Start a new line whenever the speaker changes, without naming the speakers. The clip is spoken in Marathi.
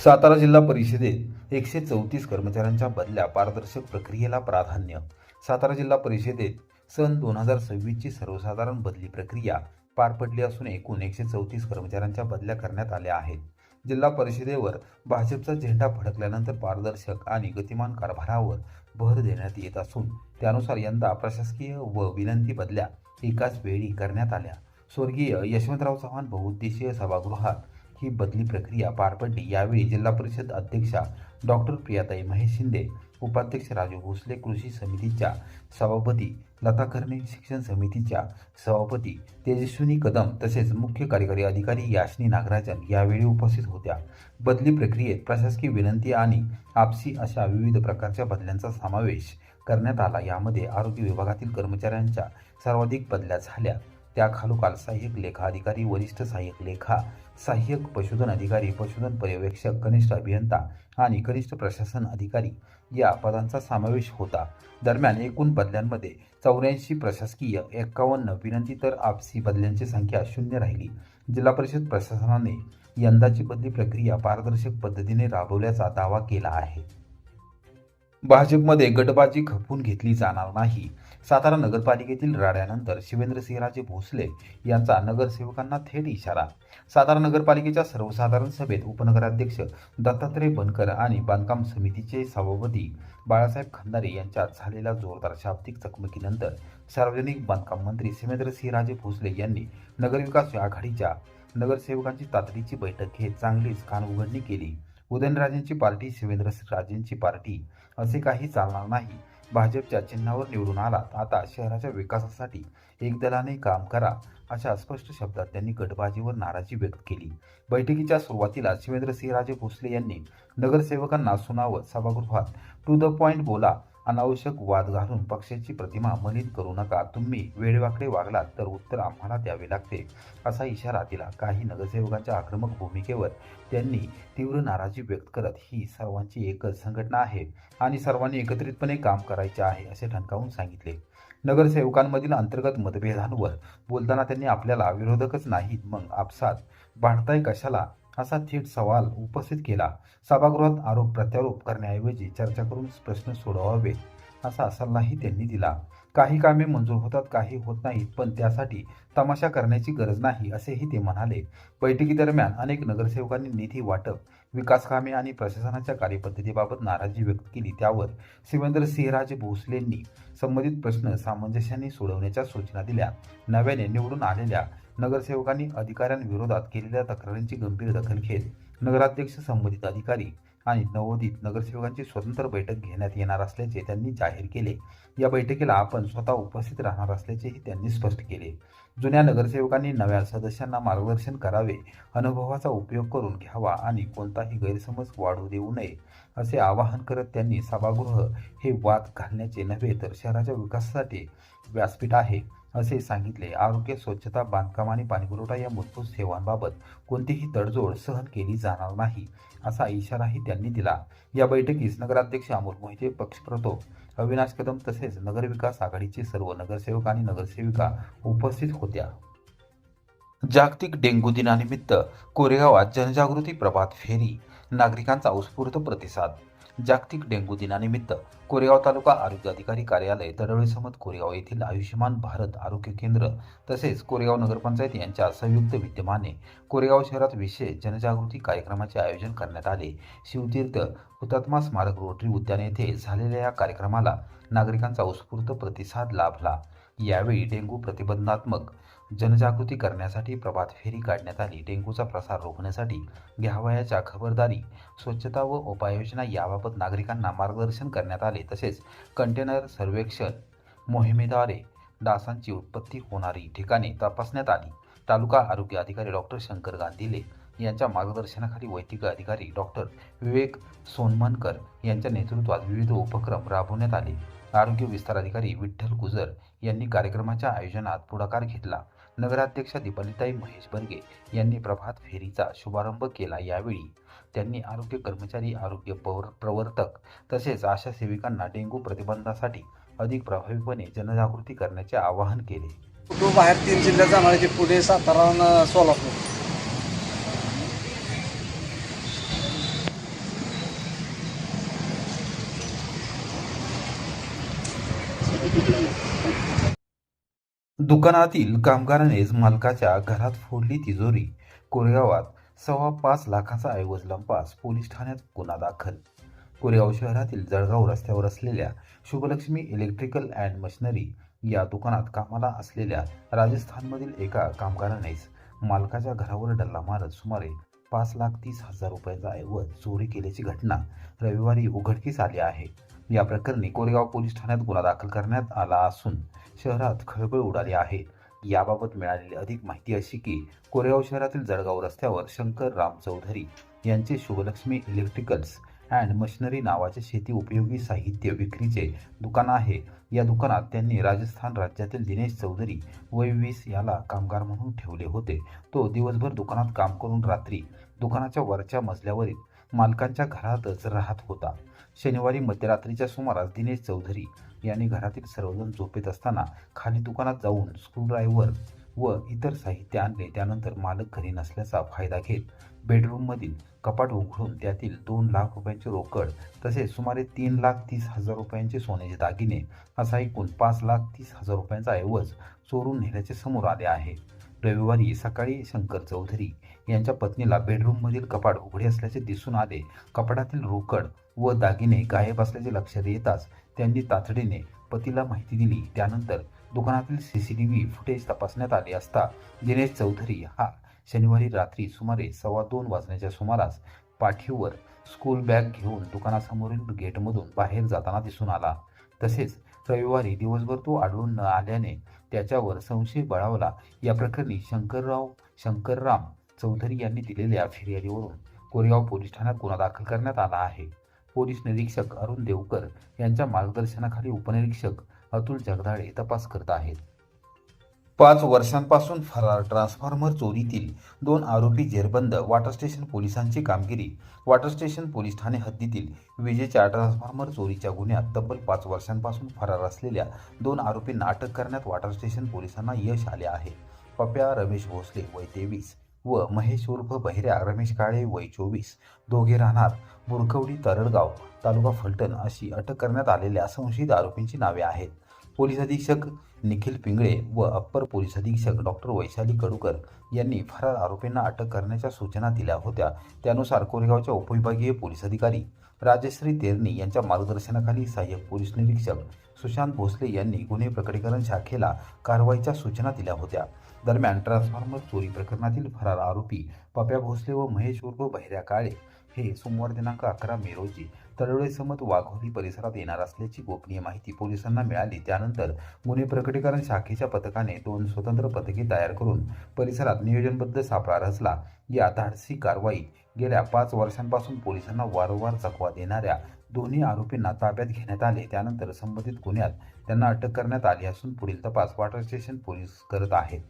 सातारा जिल्हा परिषदेत 134 कर्मचाऱ्यांच्या बदल्या पारदर्शक प्रक्रियेला प्राधान्य. सातारा जिल्हा परिषदेत सन 2026ची सर्वसाधारण बदली प्रक्रिया पार पडली असून एकूण 134 कर्मचाऱ्यांच्या बदल्या करण्यात आल्या आहेत. जिल्हा परिषदेवर भाजपचा झेंडा फडकल्यानंतर पारदर्शक आणि गतिमान कारभारावर भर देण्यात येत असून त्यानुसार यंदा प्रशासकीय व विनंती बदल्या एकाच वेळी करण्यात आल्या. स्वर्गीय यशवंतराव चव्हाण बहुउद्देशीय सभागृहात ही बदली प्रक्रिया पार पडली. यावेळी जिल्हा परिषद अध्यक्षा डॉक्टर प्रियाताई महेश शिंदे, उपाध्यक्ष राजू भोसले, कृषी समितीच्या सभापती लता कर्णे, शिक्षण समितीच्या सभापती तेजस्विनी कदम तसेच मुख्य कार्यकारी अधिकारी याशनी नागराजन यावेळी उपस्थित होत्या. बदली प्रक्रियेत प्रशासकीय विनंती आणि आपसी अशा विविध प्रकारच्या बदल्यांचा समावेश करण्यात आला. यामध्ये आरोग्य विभागातील कर्मचाऱ्यांच्या सर्वाधिक बदल्या झाल्या. त्याखालोखाल सहाय्यक लेखा अधिकारी, वरिष्ठ सहाय्यक लेखा, सहाय्यक पशुधन अधिकारी, पशुधन पर्यवेक्षक, कनिष्ठ अभियंता आणि कनिष्ठ प्रशासन अधिकारी या पदांचा समावेश होता. दरम्यान एकूण बदल्यांमध्ये 84 प्रशासकीय, 51 विनंती तर आपसी बदल्यांची संख्या 0 राहिली. जिल्हा परिषद प्रशासनाने यंदाची बदली प्रक्रिया पारदर्शक पद्धतीने राबवल्याचा दावा केला आहे. भाजपमध्ये गटबाजी खपवून घेतली जाणार नाही. सातारा नगरपालिकेतील राड्यानंतर शिवेंद्रसिंहराजे भोसले यांचा नगरसेवकांना थेट इशारा. सातारा नगरपालिकेच्या सर्वसाधारण सभेत उपनगराध्यक्ष दत्तात्रय बनकर आणि बांधकाम समितीचे सभापती बाळासाहेब खंदारे यांच्यात झालेल्या जोरदार शाब्दिक चकमकीनंतर सार्वजनिक बांधकाम मंत्री शिवेंद्रसिंहराजे भोसले यांनी नगरविकास आघाडीच्या नगरसेवकांची तातडीची बैठक घेत चांगलीच कानउघडणी केली. उदयनराजेंची पार्टी, शिवेंद्रराजेंची पार्टी असे काही चालणार नाही. भाजपच्या चिन्हावर निवडून आलात, आता शहराच्या विकासासाठी एकदलाने काम करा, अशा स्पष्ट शब्दात त्यांनी गटबाजीवर नाराजी व्यक्त केली. बैठकीच्या सुरुवातीला शिवेंद्रसिंहराजे भोसले यांनी नगरसेवकांना सुनावत सभागृहात टू द पॉइंट बोला, अनावश्यक वाद घालून पक्षाची प्रतिमा मलिन करू नका, तुम्ही वेडेवाकडे वागलात तर उत्तर आम्हाला द्यावे लागते, असा इशारा दिला. काही नगरसेवकांच्या आक्रमक भूमिकेवर त्यांनी तीव्र नाराजी व्यक्त करत ही सर्वांची एकच संघटना आहे आणि सर्वांनी एकत्रितपणे काम करायचे आहे असे ठणकावून सांगितले. नगरसेवकांमधील अंतर्गत मतभेदांवर बोलताना त्यांनी आपल्याला विरोधकच नाहीत मग आपसात भांडताय कशाला, असा थेट सवाल उपस्थित केला. सभागृहात आरोप प्रत्यारोप करण्याऐवजी चर्चा करून प्रश्न सोडवावे असा सल्लाही त्यांनी दिला. काही कामे मंजूर होतात, काही होत नाहीत, पण त्यासाठी तमाशा करण्याची गरज नाही असेही ते म्हणाले. बैठकीदरम्यान अनेक नगरसेवकांनी निधी वाटप, विकास कामे आणि प्रशासनाच्या कार्यपद्धतीबाबत नाराजी व्यक्त केली. त्यावर शिवेंद्रसिंहराजे भोसलेंनी संबंधित प्रश्न सामंजस्याने सोडवण्याच्या सूचना दिल्या. नव्याने निवडून आलेल्या नगरसेवकांनी अधिकाऱ्यांविरोधात केलेल्या तक्रारींची गंभीर दखल घेत नगराध्यक्ष, संबंधित अधिकारी आणि नवोदित नगरसेवकांची स्वतंत्र बैठक घेण्यात येणार असल्याचे त्यांनी जाहीर केले. या बैठकीला आपण स्वतः उपस्थित राहणार असल्याचेही त्यांनी स्पष्ट केले. जुन्या नगरसेवकांनी नव्या सदस्यांना मार्गदर्शन करावे, अनुभवाचा उपयोग करून घ्यावा आणि कोणताही गैरसमज वाढू देऊ नये असे आवाहन करत त्यांनी सभागृह हे वाद घालण्याचे नव्हे तर शहराच्या विकासासाठी व्यासपीठ आहे असे सांगितले. आरोग्य, स्वच्छता, बांधकाम आणि पाणीपुरवठा या मूलभूत सेवांबाबत कोणतीही तडजोड सहन केली जाणार नाही असा इशाराही त्यांनी दिला. या बैठकीस नगराध्यक्ष अमोल मोहिते, पक्षप्रतोद अविनाश कदम तसेच नगरविकास आघाडीचे सर्व नगरसेवक आणि नगरसेविका उपस्थित होत्या. जागतिक डेंग्यू दिनानिमित्त कोरेगावात जनजागृती प्रभात फेरी, नागरिकांचा उत्स्फूर्त प्रतिसाद. जागतिक डेंग्यू दिनानिमित्त कोरेगाव तालुका आरोग्य अधिकारी कार्यालय, दडवळेसमत कोरेगाव येथील आयुष्यमान भारत आरोग्य केंद्र तसेच कोरेगाव नगरपंचायत यांच्या संयुक्त विद्यमाने कोरेगाव शहरात विशेष जनजागृती कार्यक्रमाचे आयोजन करण्यात आले. शिवतीर्थ हुतात्मा स्मारक रोटरी उद्यान येथे झालेल्या या कार्यक्रमाला नागरिकांचा उत्स्फूर्त प्रतिसाद लाभला. यावेळी डेंग्यू प्रतिबंधात्मक जनजागृती करण्यासाठी प्रभात फेरी काढण्यात आली. डेंग्यूचा प्रसार रोखण्यासाठी घ्यावयाच्या खबरदारी, स्वच्छता व उपाययोजना याबाबत नागरिकांना मार्गदर्शन करण्यात आले. तसेच कंटेनर सर्वेक्षण मोहिमेद्वारे डासांची उत्पत्ती होणारी ठिकाणे तपासण्यात आली. तालुका आरोग्य अधिकारी डॉक्टर शंकर गांधीले यांच्या मार्गदर्शनाखाली वैद्यकीय अधिकारी डॉक्टर विवेक सोनमनकर यांच्या नेतृत्वात विविध उपक्रम राबवण्यात आले. आरोग्य विस्तार अधिकारी विठ्ठल गुजर यांनी कार्यक्रमाच्या आयोजनात पुढाकार घेतला. नगराध्यक्षा दीपालीताई महेश बर्गे यांनी प्रभात फेरीचा शुभारंभ केला. यावेळी त्यांनी आरोग्य कर्मचारी, आरोग्य प्रवर्तक तसेच आशा सेविकांना डेंग्यू प्रतिबंधासाठी अधिक प्रभावीपणे जनजागृती करण्याचे आवाहन केले.
कुटुंब बाहेर 3 जिल्ह्यात जाणार आहे, पुणे, सातारा, सोलापूर.
दुकानातील कामगारानेच मालकाच्या घरात फोडली तिजोरी. कोरेगावात 5.25 लाखाचा ऐवज लंपास. पोलीस ठाण्यात गुन्हा दाखल. कोरेगाव शहरातील जळगाव रस्त्यावर असलेल्या शुभलक्ष्मी इलेक्ट्रिकल अँड मशिनरी या दुकानात कामाला असलेल्या राजस्थानमधील एका कामगारानेच मालकाच्या घरावर डल्ला मारत सुमारे 5,30,000 रुपयांचा ऐवज चोरी केल्याची घटना रविवारी उघडकीस आली आहे. या प्रकरणी कोरेगाव पोलीस ठाण्यात गुन्हा दाखल करण्यात आला असून शहरात खळबळ उडाली आहे. याबाबत मिळालेली अधिक माहिती अशी की कोरेगाव शहरातील जळगाव रस्त्यावर शंकर राम चौधरी यांचे शुभलक्ष्मी इलेक्ट्रिकल्स अँड मशिनरी नावाचे शेती उपयोगी साहित्य विक्रीचे दुकान आहे. या दुकानात त्यांनी राजस्थान राज्यातील दिनेश चौधरी वय 20 याला कामगार म्हणून ठेवले होते. तो दिवसभर दुकानात काम करून रात्री दुकानाच्या वरच्या मजल्यावरील मालकांच्या घरातच राहत होता. शनिवारी मध्यरात्रीच्या सुमारास दिनेश चौधरी यांनी घरातील सर्वजण झोपेत असताना खाली दुकानात जाऊन स्क्रूड्रायव्हर व इतर साहित्य आणले. त्यानंतर मालक घरी नसल्याचा फायदा घेत बेडरूममधील कपाट उघडून त्यातील 2 लाख रुपयांची रोकड तसेच सुमारे 3,30,000 रुपयांचे सोन्याचे दागिने असा एकूण 5,30,000 रुपयांचा ऐवज चोरून नेल्याचे समोर आले आहे. रविवारी सकाळी शंकर चौधरी यांच्या पत्नीला बेडरूममधील कपाट उघडे असल्याचे दिसून आले. कपाटातील रोकड व दागिने गायब असल्याचे लक्षात येताच त्यांनी तातडीने पतीला माहिती दिली. त्यानंतर दुकानातील CCTV फुटेज तपासण्यात आले असता दिनेश चौधरी हा शनिवारी रात्री सुमारे 2:15 वाजण्याच्या सुमारास पाठीवर स्कूल बॅग घेऊन दुकानासमोरील गेटमधून बाहेर जाताना दिसून आला. तसेच रविवारी दिवसभर तो आढळून न आल्याने त्याच्यावर संशय बळावला. या प्रकरणी शंकरराम चौधरी यांनी दिलेल्या फिर्यादीवरून कोरेगाव पोलीस ठाण्यात गुन्हा दाखल करण्यात आला आहे. पोलीस निरीक्षक अरुण देवकर यांच्या मार्गदर्शनाखाली उपनिरीक्षक अतुल जगदाळे तपास करत आहेत. 5 वर्षांपासून फरार ट्रान्सफॉर्मर चोरीतील 2 आरोपी जेरबंद. वॉटर स्टेशन पोलिसांची कामगिरी. वॉटर स्टेशन पोलीस ठाणे हद्दीतील विजेच्या ट्रान्सफॉर्मर चोरीच्या गुन्ह्यात तब्बल 5 वर्षांपासून फरार असलेल्या 2 आरोपींना अटक करण्यात वॉटर स्टेशन पोलिसांना यश आले आहे. पप्या रमेश भोसले वय 23 व महेश उर्फ बहिऱ्या रमेश काळे वय 24 दोघे राहणार बुरकवडी तरडगाव तालुका फलटण अशी अटक करण्यात आलेल्या संशयित आरोपींची नावे आहेत. पोलीस अधीक्षक निखिल पिंगळे व अप्पर पोलीस अधीक्षक डॉक्टर वैशाली कडूकर यांनी फरार आरोपींना अटक करण्याच्या सूचना दिल्या होत्या. त्यानुसार कोरेगावच्या उपविभागीय पोलीस अधिकारी राजश्री तेरणी यांच्या मार्गदर्शनाखाली सहाय्यक पोलीस निरीक्षक सुशांत भोसले यांनी गुन्हे प्रकटीकरण शाखेला कारवाईच्या सूचना दिल्या होत्या. दरम्यान ट्रान्सफॉर्मर चोरी प्रकरणातील फरार आरोपी पप्या भोसले व महेश उर्फ बहिऱ्या काळे हे सोमवार दिनांक 11 मे रोजी तळवडे समत वाघोली परिसरात येणार असल्याची गोपनीय माहिती पोलिसांना मिळाली. त्यानंतर गुन्हे प्रकटीकरण शाखेच्या पथकाने 2 स्वतंत्र पथके तयार करून परिसरात नियोजनबद्ध सापळा रचला. या धाडसी कारवाईत गेल्या 5 वर्षांपासून पोलिसांना वारंवार चकवा देणाऱ्या दोन्ही आरोपींना ताब्यात घेण्यात आले. त्यानंतर संबंधित गुन्ह्यात त्यांना अटक करण्यात आली असून पुढील तपास वॉटर स्टेशन पोलीस करत आहेत.